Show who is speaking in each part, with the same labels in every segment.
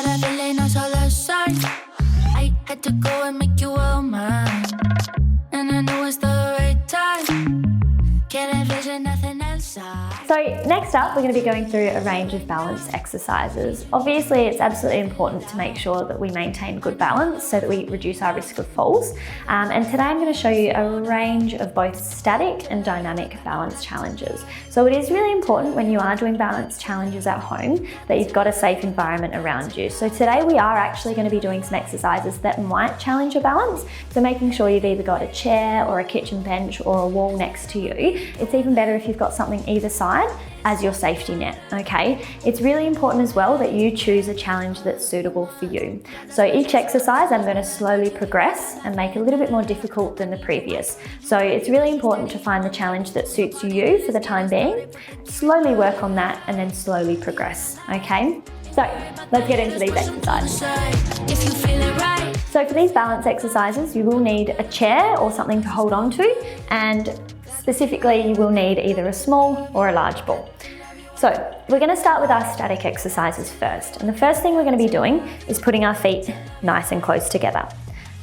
Speaker 1: para verle no solo sol. I had to go and make you all mine, and I know it's the right time. Can't envision nothing else.
Speaker 2: So next up, we're going to be going through a range of balance exercises. Obviously, it's absolutely important to make sure that we maintain good balance so that we reduce our risk of falls. And today I'm going to show you a range of both static and dynamic balance challenges. So it is really important when you are doing balance challenges at home that you've got a safe environment around you. So today we are actually going to be doing some exercises that might challenge your balance. So making sure you've either got a chair or a kitchen bench or a wall next to you. It's even better if you've got something either side as your safety net, okay? It's really important as well that you choose a challenge that's suitable for you. So each exercise I'm going to slowly progress and make a little bit more difficult than the previous. So it's really important to find the challenge that suits you for the time being, slowly work on that and then slowly progress, okay? So let's get into these exercises. So for these balance exercises, you will need a chair or something to hold on to, and specifically, you will need either a small or a large ball. So we're going to start with our static exercises first. And the first thing we're going to be doing is putting our feet nice and close together.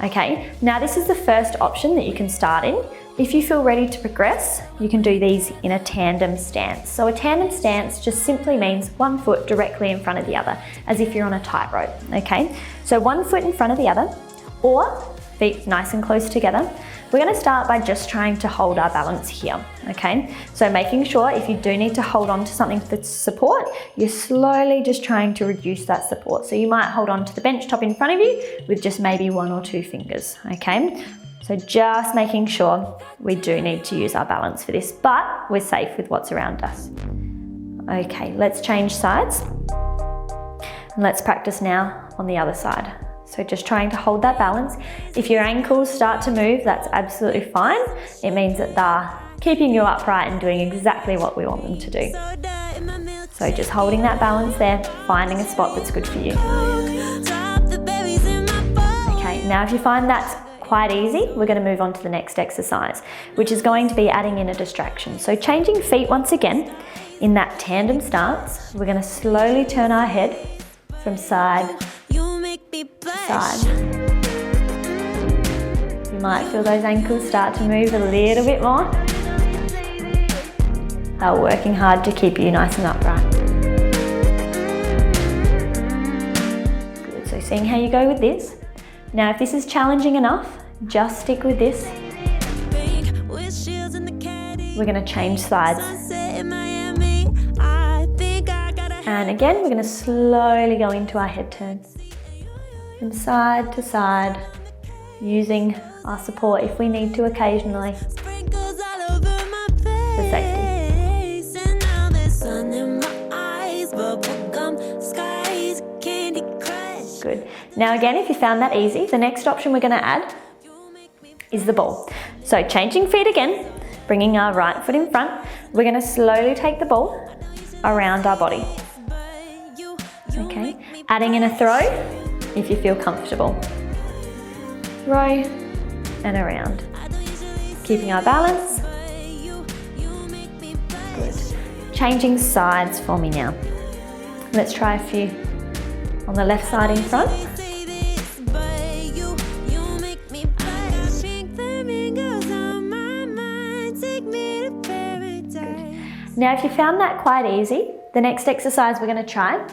Speaker 2: Okay, now this is the first option that you can start in. If you feel ready to progress, you can do these in a tandem stance. So a tandem stance just simply means one foot directly in front of the other, as if you're on a tightrope, okay? So one foot in front of the other, or feet nice and close together. We're going to start by just trying to hold our balance here, okay? So making sure if you do need to hold on to something for support, you're slowly just trying to reduce that support. So you might hold on to the bench top in front of you with just maybe 1 or 2 fingers, okay? So just making sure we do need to use our balance for this, but we're safe with what's around us. Okay, let's change sides. And let's practice now on the other side. So just trying to hold that balance. If your ankles start to move, that's absolutely fine. It means that they're keeping you upright and doing exactly what we want them to do. So just holding that balance there, finding a spot that's good for you. Okay, now if you find that's quite easy, we're going to move on to the next exercise, which is going to be adding in a distraction. So changing feet once again, in that tandem stance, we're going to slowly turn our head from side to side. You might feel those ankles start to move a little bit more. They're working hard to keep you nice and upright. Good, so seeing how you go with this. Now if this is challenging enough, just stick with this. We're going to change sides. And again, we're going to slowly go into our head turns. From side to side, using our support if we need to occasionally for safety. Good. Now again, if you found that easy, the next option we're going to add is the ball. So changing feet again, bringing our right foot in front, we're going to slowly take the ball around our body. Okay, adding in a throw if you feel comfortable. Throw and around. Keeping our balance. Good. Changing sides for me now. Let's try a few on the left side in front. Good. Now if you found that quite easy, the next exercise we're going to try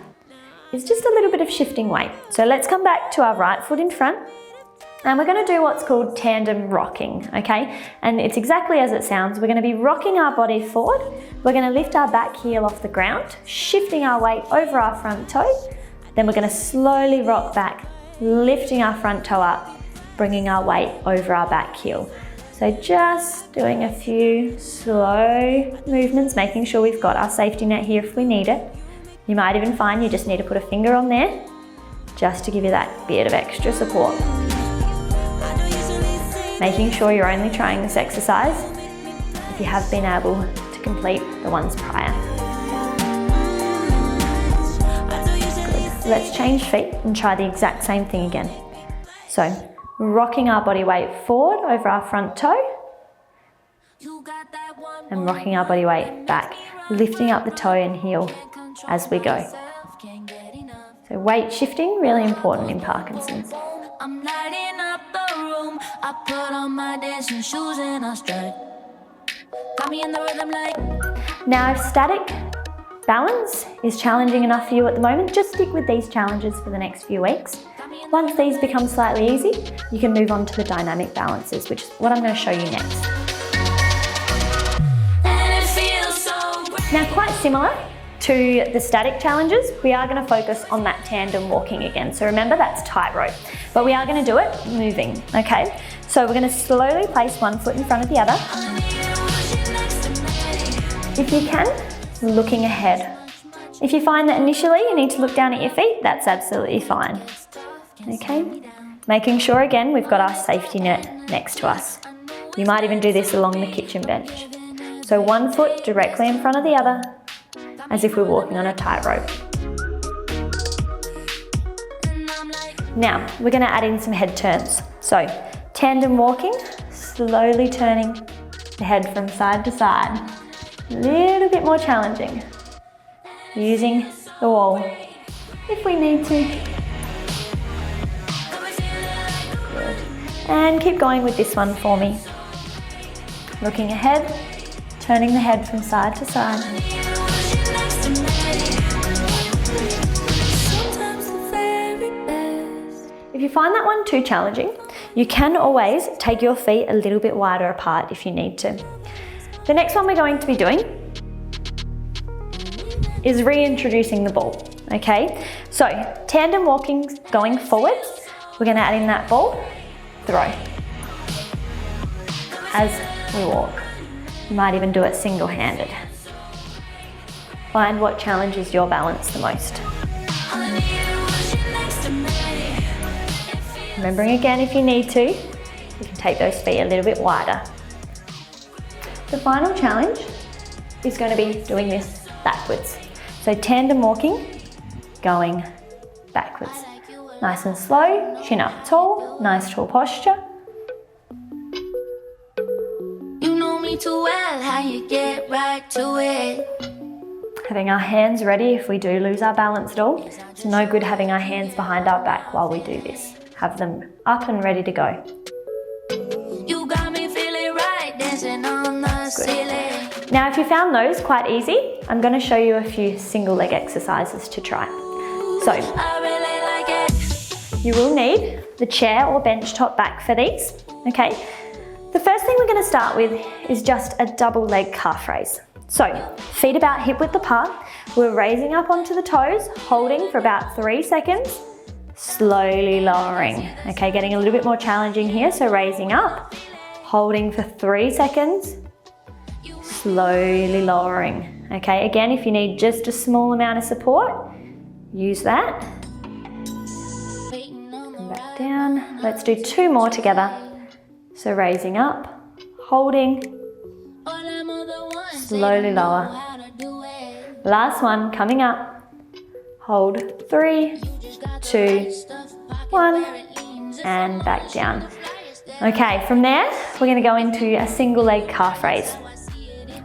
Speaker 2: is just a little bit of shifting weight. So let's come back to our right foot in front and we're going to do what's called tandem rocking, okay? And it's exactly as it sounds. We're going to be rocking our body forward. We're going to lift our back heel off the ground, shifting our weight over our front toe. Then we're going to slowly rock back, lifting our front toe up, bringing our weight over our back heel. So just doing a few slow movements, making sure we've got our safety net here if we need it. You might even find you just need to put a finger on there just to give you that bit of extra support. Making sure you're only trying this exercise if you have been able to complete the ones prior. Good. Let's change feet and try the exact same thing again. So rocking our body weight forward over our front toe and rocking our body weight back, lifting up the toe and heel as we go. So weight shifting, really important in Parkinson's.
Speaker 1: I'm lighting up the room. I put on my dancing shoes and I strut. Got me in the rhythm like.
Speaker 2: Now, if static balance is challenging enough for you at the moment, just stick with these challenges for the next few weeks. Once these become slightly easy, you can move on to the dynamic balances, which is what I'm going to show you next. Now, quite similar to the static challenges, we are going to focus on that tandem walking again. So remember, that's tightrope, but we are going to do it moving, okay? So we're going to slowly place one foot in front of the other. If you can, looking ahead. If you find that initially you need to look down at your feet, that's absolutely fine, okay? Making sure, again, we've got our safety net next to us. You might even do this along the kitchen bench. So one foot directly in front of the other, as if we're walking on a tightrope. Now, we're going to add in some head turns. So, tandem walking, slowly turning the head from side to side. A little bit more challenging. Using the wall if we need to. Good. And keep going with this one for me. Looking ahead, turning the head from side to side. If you find that one too challenging, you can always take your feet a little bit wider apart if you need to. The next one we're going to be doing is reintroducing the ball, okay? So, tandem walking going forwards, we're going to add in that ball, throw, as we walk. You might even do it single-handed. Find what challenges your balance the most. Remembering again, if you need to, you can take those feet a little bit wider. The final challenge is going to be doing this backwards. So tandem walking, going backwards. Nice and slow, chin up tall, nice tall posture.
Speaker 1: You know me too well, how you get right to it.
Speaker 2: Having our hands ready if we do lose our balance at all. It's no good having our hands behind our back while we do this. Have them up and ready to go.
Speaker 1: You got me feeling right, dancing on the ceiling.
Speaker 2: Now, if you found those quite easy, I'm going to show you a few single leg exercises to try. So,
Speaker 1: I really like it.
Speaker 2: you will need the chair or bench top back for these, okay? The first thing we're going to start with is just a double leg calf raise. So, feet about hip width apart, we're raising up onto the toes, holding for about 3 seconds, slowly lowering. Okay, getting a little bit more challenging here, so raising up, holding for 3 seconds, slowly lowering. Okay, again, if you need just a small amount of support, use that. Come back down. Let's do 2 more together. So raising up, holding, slowly lower. Last one, coming up. Hold 3, 2, 1, and back down. Okay, from there, we're going to go into a single leg calf raise.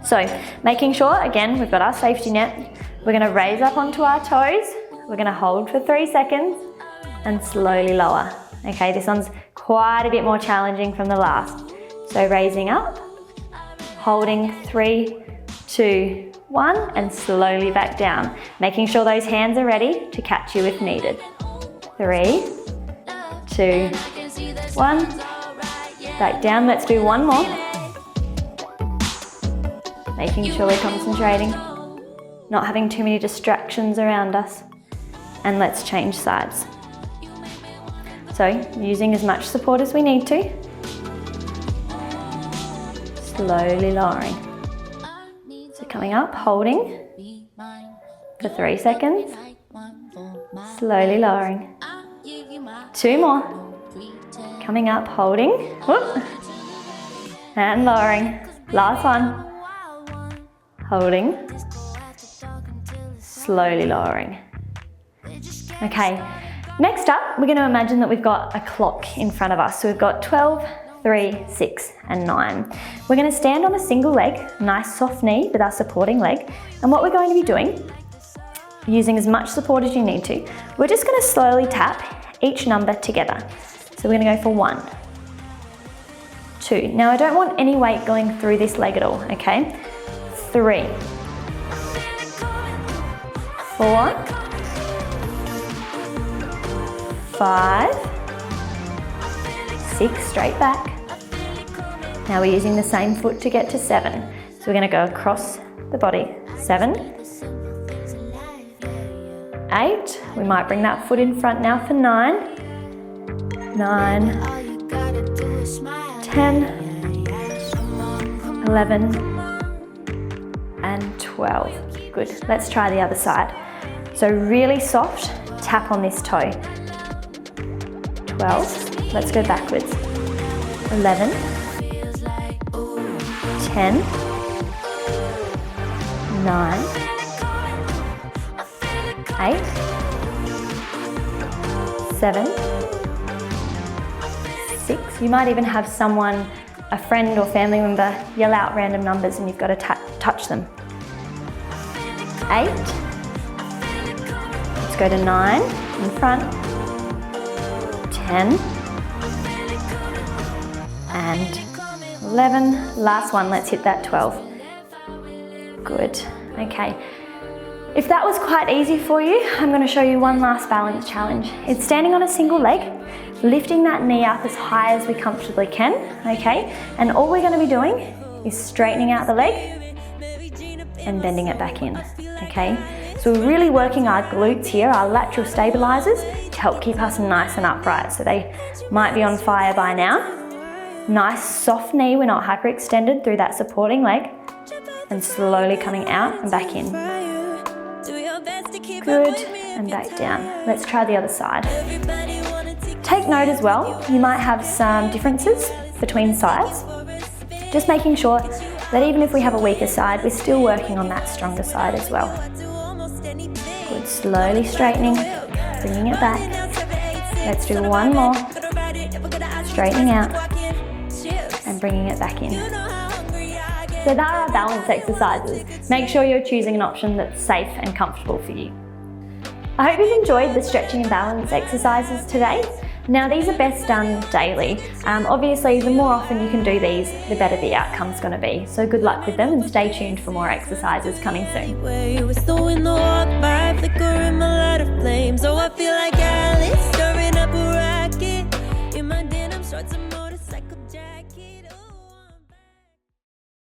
Speaker 2: So, making sure, again, we've got our safety net. We're going to raise up onto our toes. We're going to hold for 3 seconds and slowly lower. Okay, this one's quite a bit more challenging from the last. So raising up, holding 3, 2, 1, and slowly back down. Making sure those hands are ready to catch you if needed. 3, 2, 1, back down. Let's do 1 more. Making sure we're concentrating, not having too many distractions around us. And let's change sides. So, using as much support as we need to. Slowly lowering. So coming up, holding for 3 seconds. Slowly lowering. 2 more. Coming up, holding. Whoop. And lowering. Last one. Holding. Slowly lowering. Okay, next up, we're going to imagine that we've got a clock in front of us. So we've got 12, 3, 6, and 9. We're going to stand on a single leg, nice soft knee with our supporting leg. And what we're going to be doing using as much support as you need to, we're just going to slowly tap each number together. So we're going to go for 1, 2. Now I don't want any weight going through this leg at all, okay? 3, 4, 5, 6, straight back. Now we're using the same foot to get to 7. So we're going to go across the body. 7, 8. We might bring that foot in front now for 9, 9, 10, 11, and 12. Good. Let's try the other side. So really soft tap on this toe. 12. Let's go backwards. 11, 10, 9, 8, 7, 6. You might even have someone, a friend or family member, yell out random numbers and you've got to touch them. 8. Let's go to 9 in front. 10. And 11. Last one, let's hit that 12. Good. Okay. If that was quite easy for you, I'm going to show you one last balance challenge. It's standing on a single leg, lifting that knee up as high as we comfortably can, okay? And all we're going to be doing is straightening out the leg and bending it back in, okay? So we're really working our glutes here, our lateral stabilizers, to help keep us nice and upright. So they might be on fire by now. Nice soft knee, we're not hyperextended through that supporting leg, and slowly coming out and back in. Good, and back down. Let's try the other side. Take note as well, you might have some differences between sides. Just making sure that even if we have a weaker side, we're still working on that stronger side as well. Good, slowly straightening, bringing it back. Let's do one more. Straightening out and bringing it back in. So that are our balance exercises. Make sure you're choosing an option that's safe and comfortable for you. I hope you've enjoyed the stretching and balance exercises today. Now these are best done daily. Obviously the more often you can do these, the better the outcome's going to be. So good luck with them and stay tuned for more exercises coming soon.
Speaker 3: We're still in the walk by, flickering my light of flame. So I feel like Alice stirring up a rocket in my denim shorts.